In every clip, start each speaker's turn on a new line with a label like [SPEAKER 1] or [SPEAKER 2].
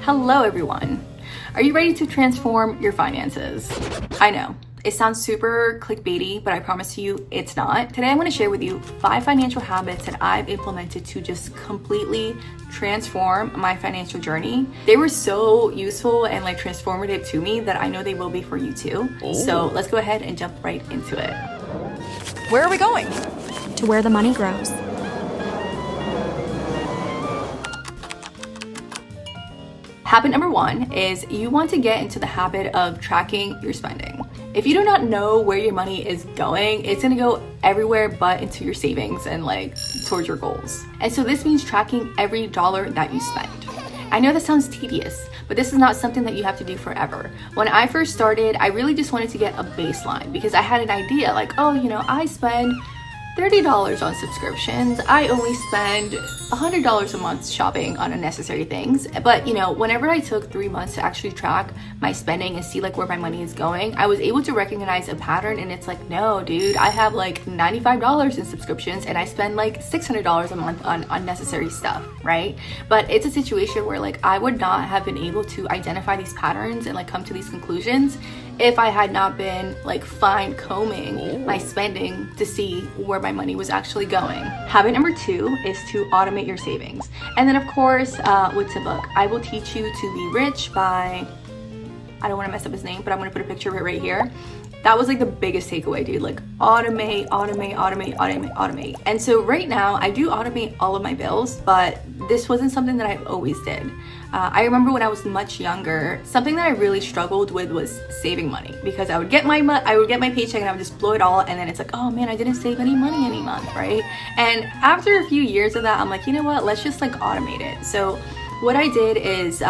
[SPEAKER 1] Hello everyone. Are you ready to transform your finances? I know, it sounds super clickbaity, but I promise you it's not. Today I'm going to share with you 5 financial habits that I've implemented to just completely transform my financial journey. They were so useful and like transformative to me that I know they will be for you too. So let's go ahead and jump right into it.
[SPEAKER 2] Where are we going?
[SPEAKER 3] To where the money grows.
[SPEAKER 1] Habit number 1 is you want to get into the habit of tracking your spending. If you do not know where your money is going, it's gonna go everywhere but into your savings and like towards your goals. And so this means tracking every dollar that you spend. I know that sounds tedious, but this is not something that you have to do forever. When I first started, I really just wanted to get a baseline because I had an idea like, oh, you know, I spend $30 on subscriptions. I only spend $100 a month shopping on unnecessary things. But you know, whenever I took 3 months to actually track my spending and see like where my money is going, I was able to recognize a pattern, and it's like, no, dude, I have like $95 in subscriptions and I spend like $600 a month on unnecessary stuff, right? But it's a situation where like I would not have been able to identify these patterns and like come to these conclusions if I had not been like fine combing my spending to see where my money was actually going. Habit number 2 is to automate your savings. And then of course, what's the book? I Will Teach You to Be Rich by, I don't want to mess up his name, but I'm going to put a picture of it right here. That was like the biggest takeaway, dude. Like automate. And so right now I do automate all of my bills, but this wasn't something that I always did. I remember when I was much younger, something that I really struggled with was saving money, because I would get my paycheck and I would just blow it all, and then it's like, oh man, I didn't save any money any month, right? And after a few years of that, I'm like, you know what? Let's just like automate it. So what I did is,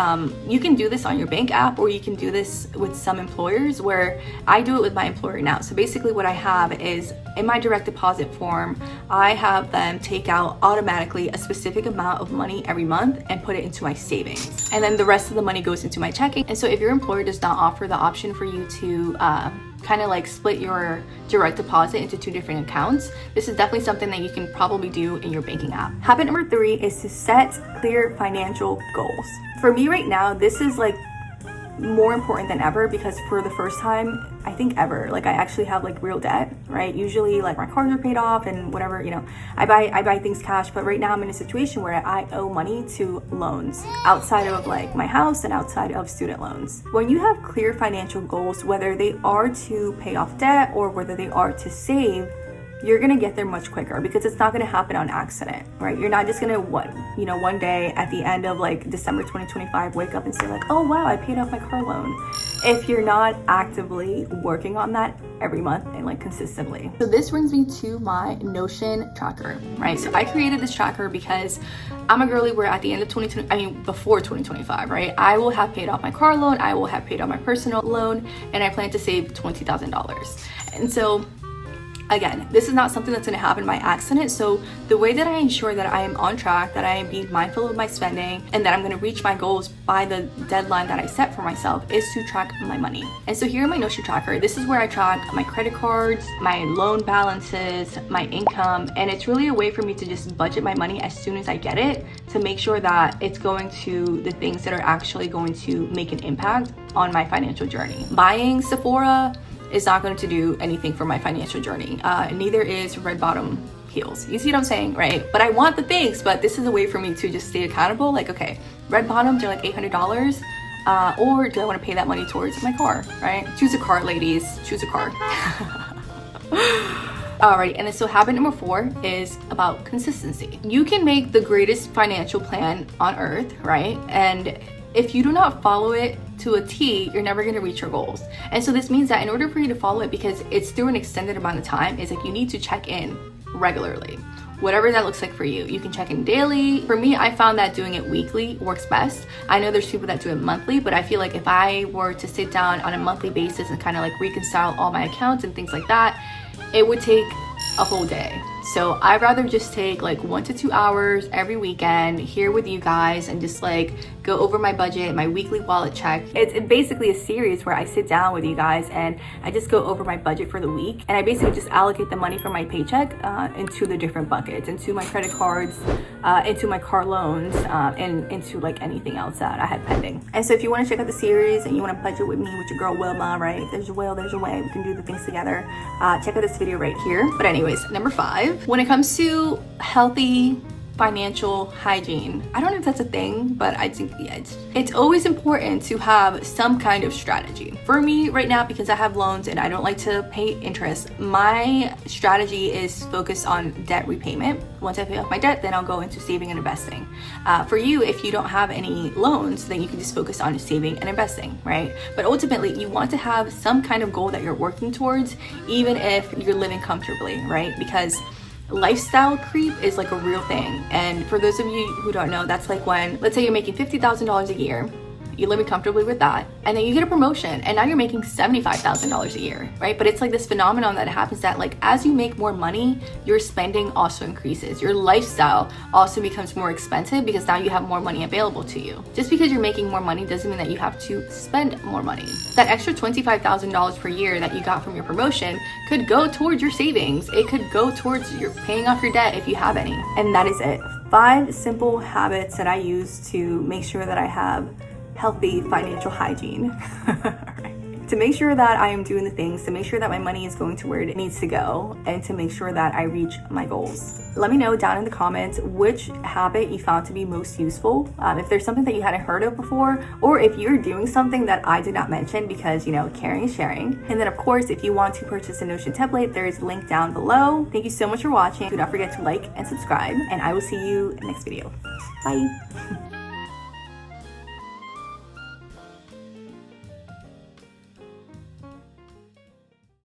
[SPEAKER 1] you can do this on your bank app, or you can do this with some employers, where I do it with my employer now. So basically what I have is in my direct deposit form, I have them take out automatically a specific amount of money every month and put it into my savings. And then the rest of the money goes into my checking. And so if your employer does not offer the option for you to kind of like split your direct deposit into 2 different accounts, this is definitely something that you can probably do in your banking app. Habit number 3 is to set clear financial goals. For me right now, this is like more important than ever, because for the first time I think ever, like I actually have like real debt, right? Usually like my cars are paid off and whatever, you know, I buy things cash, but right now I'm in a situation where I owe money to loans outside of like my house and outside of student loans. When you have clear financial goals, whether they are to pay off debt or whether they are to save, you're gonna get there much quicker, because it's not gonna happen on accident, right? You're not just gonna one day at the end of like December 2025 wake up and say like, oh wow, I paid off my car loan, if you're not actively working on that every month and like consistently. So this brings me to my Notion tracker, right? So I created this tracker because I'm a girly where at the end of before 2025, right, I will have paid off my car loan, I will have paid off my personal loan, and I plan to save $20,000. And so again, this is not something that's going to happen by accident. So the way that I ensure that I am on track, that I am being mindful of my spending, and that I'm going to reach my goals by the deadline that I set for myself, is to track my money. And so here in my Notion tracker, this is where I track my credit cards, my loan balances, my income, and it's really a way for me to just budget my money as soon as I get it, to make sure that it's going to the things that are actually going to make an impact on my financial journey. Buying Sephora is not going to do anything for my financial journey. Neither is red bottom heels. You see what I'm saying, right? But I want the things, but this is a way for me to just stay accountable. Like, okay, red bottoms are like $800, or do I want to pay that money towards my car, right? Choose a car, ladies, choose a car. Alright, and then so habit number 4 is about consistency. You can make the greatest financial plan on earth, right? And if you do not follow it to a T, you're never going to reach your goals. And so this means that in order for you to follow it, because it's through an extended amount of time, is like you need to check in regularly. Whatever that looks like for you. You can check in daily. For me, I found that doing it weekly works best. I know there's people that do it monthly, but I feel like if I were to sit down on a monthly basis and kind of like reconcile all my accounts and things like that, it would take a whole day. So I'd rather just take like 1 to 2 hours every weekend here with you guys and just like go over my budget, my weekly wallet check. It's basically a series where I sit down with you guys and I just go over my budget for the week, and I basically just allocate the money from my paycheck into the different buckets, into my credit cards, into my car loans, and into like anything else that I have pending. And so if you want to check out the series and you want to budget with me, with your girl Wilma, right? If there's a will, there's a way. We can do the things together. Check out this video right here. But anyways, number 5, when it comes to healthy financial hygiene, I don't know if that's a thing, but I think it's always important to have some kind of strategy. For me right now, because I have loans and I don't like to pay interest, my strategy is focused on debt repayment. Once I pay off my debt, then I'll go into saving and investing. For you, if you don't have any loans, then you can just focus on saving and investing, right? But ultimately, you want to have some kind of goal that you're working towards, even if you're living comfortably, right? Because lifestyle creep is like a real thing. And for those of you who don't know, that's like when, let's say you're making $50,000 a year, you're living comfortably with that, and then you get a promotion and now you're making $75,000 a year, right? But it's like this phenomenon that happens that like as you make more money, your spending also increases. Your lifestyle also becomes more expensive because now you have more money available to you. Just because you're making more money doesn't mean that you have to spend more money. That extra $25,000 per year that you got from your promotion could go towards your savings. It could go towards your paying off your debt if you have any. And that is it. 5 simple habits that I use to make sure that I have healthy financial hygiene. Alright. To make sure that I am doing the things, to make sure that my money is going to where it needs to go, and to make sure that I reach my goals. Let me know down in the comments which habit you found to be most useful. If there's something that you hadn't heard of before, or if you're doing something that I did not mention, because you know, caring is sharing. And then of course, if you want to purchase a Notion template, there is a link down below. Thank you so much for watching. Do not forget to like and subscribe, and I will see you in the next video. Bye.